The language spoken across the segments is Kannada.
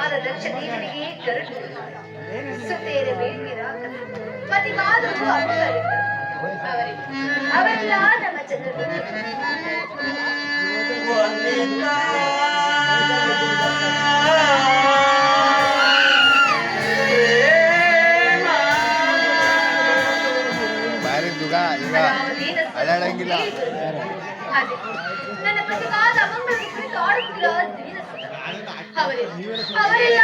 ಪತಿಯಾದ ದಕ್ಷ ದೇವನಿಗೆ ಗರುಡು ಸುತ್ತೇರ ಬೇಡಿರಾಕ ಪತಿವಾದರು ಅವರೆಲ್ಲ ನಮ್ಮ ಜನರು ಅಲ್ಲಾಡಂಗಿಲ್ಲ ನನ್ನ ಪತಿವಾದ ಅಮಂಗಳ ಕುರಿತು ಆಡುತ್ತಿರುವ ಅವರೆಲ್ಲ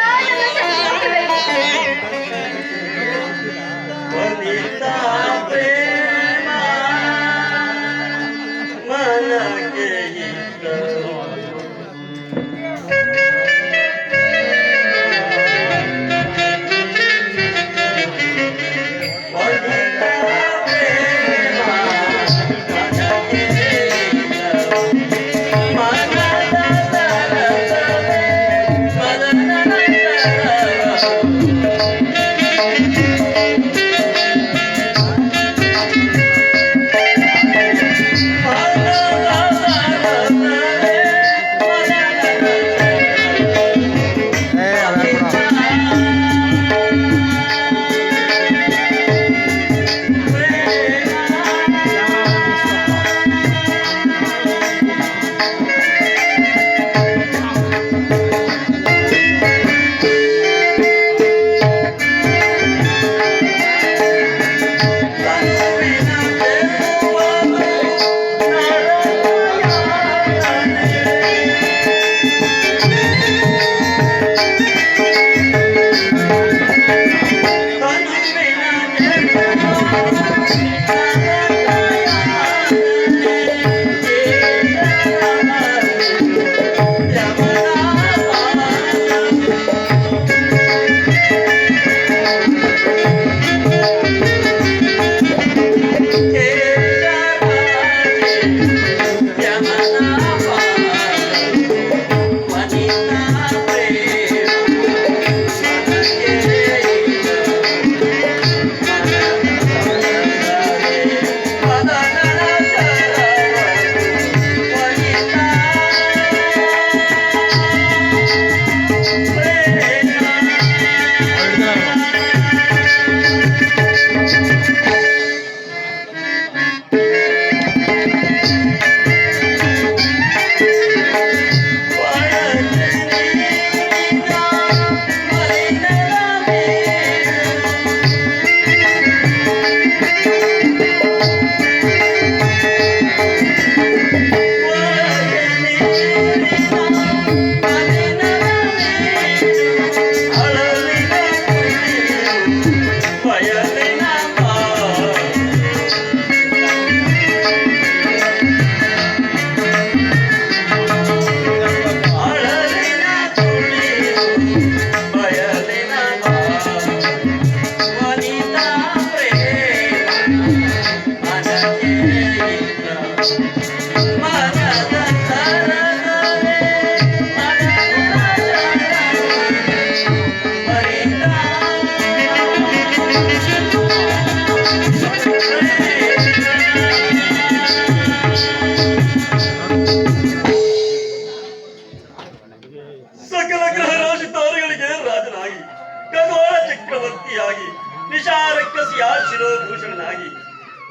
ಶಿರೋಭೂಷಣನಾಗಿ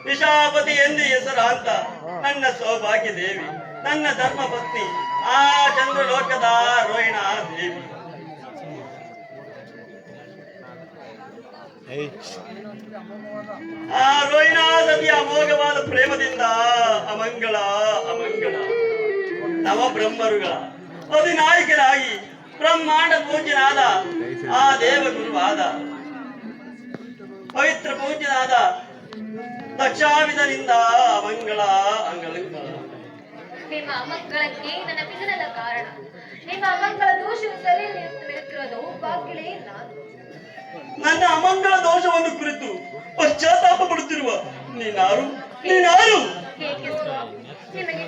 ನಿಶಾಪತಿ ಎಂದು ಹೆಸರಾಂತ ನನ್ನ ಸೌಭಾಗ್ಯ ದೇವಿ, ನನ್ನ ಧರ್ಮ ಪತ್ನಿ, ಆ ಚಂದ್ರಲೋಕದ ರೋಹಿಣಾ ದೇವಿ. ಆ ರೋಹಿಣಾ ಸತಿಯ ಅಮೋಘವಾದ ಪ್ರೇಮದಿಂದ ಅಮಂಗಳ ಅಮಂಗಳ ನವ ಬ್ರಹ್ಮರುಗಳ ಅಧಿನಾಯಕರಾಗಿ ಬ್ರಹ್ಮಾಂಡ ಪೂಜ್ಯನಾದ ಆ ದೇವಗುರುವಾದ ಪವಿತ್ರ ಪೂಜ್ಯನಾದ ದಕ್ಷಾವಿಧನಿಂದ ಅಮಂಗಳ ಅಂಗಳಂಗಳ. ನಿಮ್ಮ ಅಮಂಗಳಕ್ಕೆ ನನ್ನ ಪಿತನದ ಕಾರಣ. ನಿಮ್ಮ ಅಮಂಗಳ ದೋಷವು ತಲೆಯಲ್ಲಿರುತ್ತಿರೋದು ಬಾಕಿಲೇ ನಾನು. ನನ್ನ ಅಮಂಗಳ ದೋಷವನ್ನು ಕುರಿತು ಪಶ್ಚಾತ್ತಾಪ ಪಡುತ್ತಿರುವ ನೀನಾರು ನೀನಾರು? ನಿಮಗೆ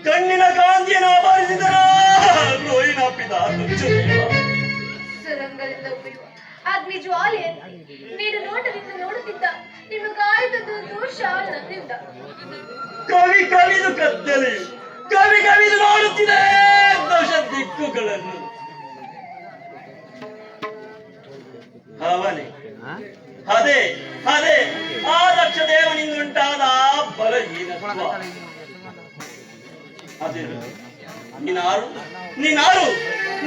ಕಣ್ಣಿನ ಕಾಂತಿಯನ್ನು ಆಭರಿಸಿದರ ರೋಹಿಣಾಪಿದ ಸುರಂಗದಿಂದ ಉರಿಯುವ ಅಗ್ನಿ ಜ್ವಾಲೆಯನ್ನು ನೀಡು ನೋಟದಿಂದ ನೋಡುತ್ತಿದ್ದ ನಿಮಗಾಯ್ದದ್ದು ದೋಷ ನನ್ನಿಂದ. ಕವಿ ಕವಿದು ಕತ್ತಲೆ ಕವಿ ಕವಿದು ನೋಡುತ್ತಿದೆ ದಶ ದಿಕ್ಕುಗಳನ್ನು. ಅವನೇ ಅದೇ ಅದೇ ಆ ದಕ್ಷ ದೇವನಿಂದುಂಟಾದ ಬಲಹೀನತ್ವ. ಅದೇ ನೀನಾರು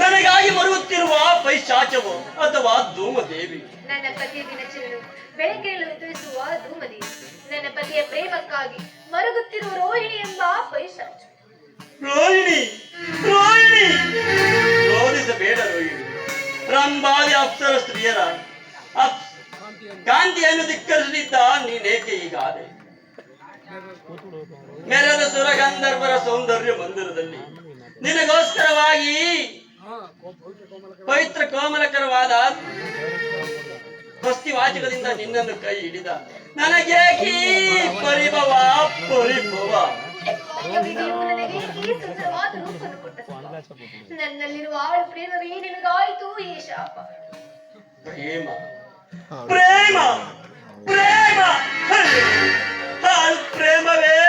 ನನಗಾಗಿ ಮರುಗುತ್ತಿರುವ ಪೈಶಾಚವೋ ಅಥವಾ ಧೂಮದೇವಿ? ನನ್ನ ಪತಿಯ ದಿನಚರಿಯನ್ನು ಬೆಳಕಿನಲ್ಲಿ ಉತ್ತರಿಸುವ ಧೂಮದೇವಿ, ನನ್ನ ಪತಿಯ ಪ್ರೇಮಕ್ಕಾಗಿ ಮರುಗುತ್ತಿರುವ ರೋಹಿಣಿ ಎಂಬ ಪೈಶಾಚ. ರೋಹಿಣಿ ರೋಹಿಣಿ ರೋಧಿಸಬೇಡ ರೋಹಿಣಿ. ರಂಭಾದಿ ಅಪ್ಸರ ಸ್ತ್ರೀಯರ ಕಾಂತಿಯನ್ನು ಧಿಕ್ಕರಿಸಲಿದ್ದ ನೀನೇಕೆ ಹೀಗಾದೆ? ಮೆರೆದ ಸುರಗಂಧರ್ವರ ಸೌಂದರ್ಯ ಮಂದಿರದಲ್ಲಿ ನಿನಗೋಸ್ಕರವಾಗಿ ಪವಿತ್ರ ಕೋಮಲಕರವಾದ ಭಕ್ತಿವಾಚಕದಿಂದ ನಿನ್ನನ್ನು ಕೈ ಹಿಡಿದ ನನಗೇಕಿ ಪರಿಭವ ಪರಿಭವ. ನನಗೆ ಈ ಸುಂದರವಾದ ರೂಪವನ್ನು ಕೊಟ್ಟ ನನ್ನಲ್ಲಿರುವ ಆಳು ಪ್ರೇಮವೇ ನಿನಗಾಯಿತು ಈ ಶಾಪ. ಪ್ರೇಮ ಪ್ರೇಮ ಪ್ರೇಮ ಪ್ರೇಮವೇ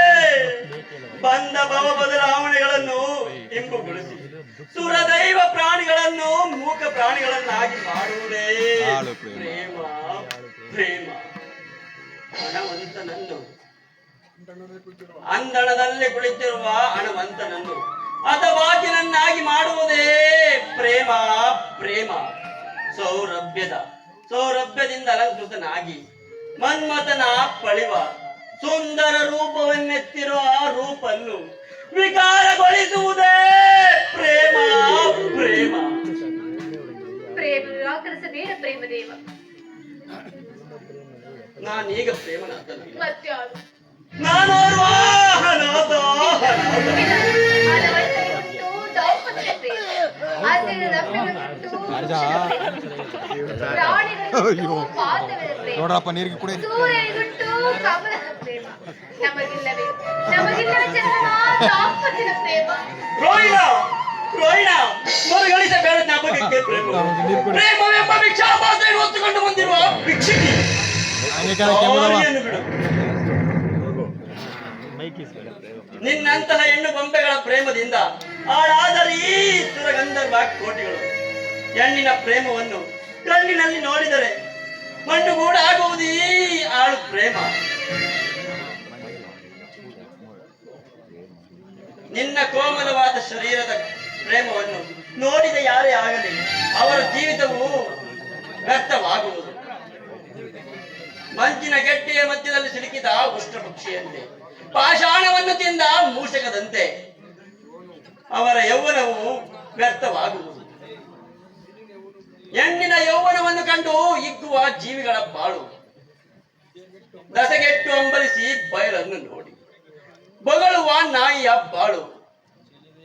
ಬಂದ ಭವ ಬದಲಾವಣೆಗಳನ್ನು ಇಂಬುಗೊಳಿಸಿ ಸುರದೈವ ಪ್ರಾಣಿಗಳನ್ನು ಮೂಕ ಪ್ರಾಣಿಗಳನ್ನಾಗಿ ಮಾಡುವುದೇ ಪ್ರೇಮ ಪ್ರೇಮ. ಹಣವಂತನನ್ನು ಅಂದಣದಲ್ಲಿ ಕುಳಿತಿರುವ ಹಣವಂತನನ್ನು ಹತಭಾಗ್ಯನನ್ನಾಗಿ ಮಾಡುವುದೇ ಪ್ರೇಮ ಪ್ರೇಮ. ಸೌರಭ್ಯದಿಂದ ಅಲಂಕೃತನಾಗಿ ಮನ್ಮಥನ ಪಳಿವ ಸುಂದರ ರೂಪವನ್ನೆತ್ತಿರುವ ಆ ರೂಪನ್ನು ವಿಕಾರಗೊಳಿಸುವುದೇ ಪ್ರೇಮ ಪ್ರೇಮ. ಪ್ರೇಮ ನಿರಾಕರಿಸಬೇಡ ಪ್ರೇಮದೇವ. ನಾನೀಗ ಪ್ರೇಮನಾದಲ್ಲ, ಮತ್ಯಾರು? ನಾನು ನೋಡ್ರಪ್ಪ ನೀರಿಗೆ ಕುಡಿ. ಸೂರ್ಯನಿಗುಂಟು ಕಮಲದ ಪ್ರೇಮ, ನಮಗಿಲ್ಲವೇ ನಮಗಿಲ್ಲವೇ ದಾಂಪತ್ಯದ ಪ್ರೇಮ. ರೋಹಿಣ ಮರುಗಳಿಸಬೇಡ ಜ್ಞಾಪಕಕ್ಕೆ ಪ್ರೇಮ. ಪ್ರೇಮವೆಂಬ ಭಿಕ್ಷಾಪಾತ್ರೆಯನ್ನು ಹೊತ್ತುಕೊಂಡು ಬಂದಿರುವ ಭಿಕ್ಷುಕಿ ನಿನ್ನಂತಹ ಹೆಣ್ಣು ಗೊಂಬೆಗಳ ಪ್ರೇಮದಿಂದ ಹಾಳಾದರೆ ಈ ಸುರಗಂಧರ್ವ ಕೋಟಿಗಳು. ಹೆಣ್ಣಿನ ಪ್ರೇಮವನ್ನು ಕಣ್ಣಿನಲ್ಲಿ ನೋಡಿದರೆ ಮಣ್ಣುಗೂಡಾಗುವುದು ಈ ಆಳು ಪ್ರೇಮ. ನಿನ್ನ ಕೋಮಲವಾದ ಶರೀರದ ಪ್ರೇಮವನ್ನು ನೋಡಿದ ಯಾರೇ ಆಗಲಿ ಅವರ ಜೀವಿತವು ವ್ಯರ್ಥವಾಗುವುದು. ಮಂಚಿನ ಗೆಡ್ಡೆಯ ಮಧ್ಯದಲ್ಲಿ ಸಿಲುಕಿದ ಉಷ್ಣ ಪಕ್ಷಿಯಂತೆ, ಪಾಷಾಣವನ್ನು ತಿಂದ ಮೂಷಕದಂತೆ ಅವರ ಯೌವನವು ವ್ಯರ್ಥವಾಗುವುದು. ಹೆಣ್ಣಿನ ಯೌವನವನ್ನು ಕಂಡು ಹಿಗ್ಗುವ ಜೀವಿಗಳ ಬಾಳು ದಸಗೆಟ್ಟು ಅಂಬಲಿಸಿ ಬಯಲನ್ನು ನೋಡಿ ಬೊಗಳುವ ನಾಯಿಯ ಬಾಳು.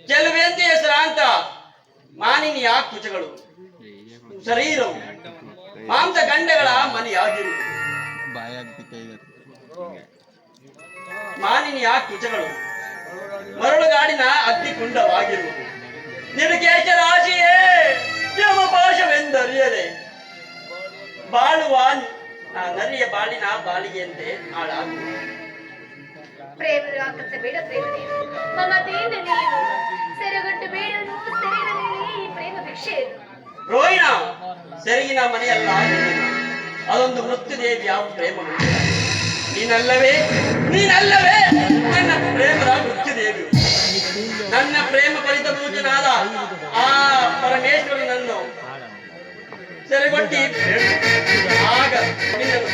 ಚೆಲುವೆಂತೆ ಹೆಸರಾಂತ ಮಾನಿನಿಯ ಕುಚಗಳು ಶರೀರವು ಮಾಂಸ ಗಂಡಗಳ ಮನೆಯಾಗಿರುವುದು. ಮಾನಿನಿಯ ಕುಚಗಳು ಮರಳುಗಾಡಿನ ಅಗ್ನಿಕುಂಡವಾಗಿರುವುದು. ನಿನಗೇಚ ರಾಶಿಯೇ ಯಮಪಾಶವೆಂದರಿಯದೆ ಬಾಳುವ ನರಿಯ ಬಾಳಿನ ಬಾಳಿಗೆಯಂತೆ ಹಾಳಾಗುವುದು. ಪ್ರೇಮ ನಿರಾಕರಿಸಬೇಡ ಪ್ರೇಮದೇವ. ಮಮತೆಯಿಂದ ನೀನು ಸೆರೆಗಟ್ಟು ಬೇಡನು ಸೆರೆಯಲ್ಲಿ ಈ ಪ್ರೇಮ ಭಿಕ್ಷೆ. ರೋಹಿಣ ಸೆರಗಿನ ಮನೆಯಲ್ಲ ಅದೊಂದು ಮೃತ್ಯುದೇವಿಯ ಪ್ರೇಮ. ನೀನಲ್ಲವೇ ನನ್ನ ಪ್ರೇಮದ ಮೃತ್ಯುದೇವಿ. ನನ್ನ ಪ್ರೇಮ ಪರಿತಭೂಜನಾದ ಆ ಪರಮೇಶ್ವರನನ್ನು ಸೆರೆಗೊಟ್ಟಿ ಆಗ ನಿನ್ನನ್ನು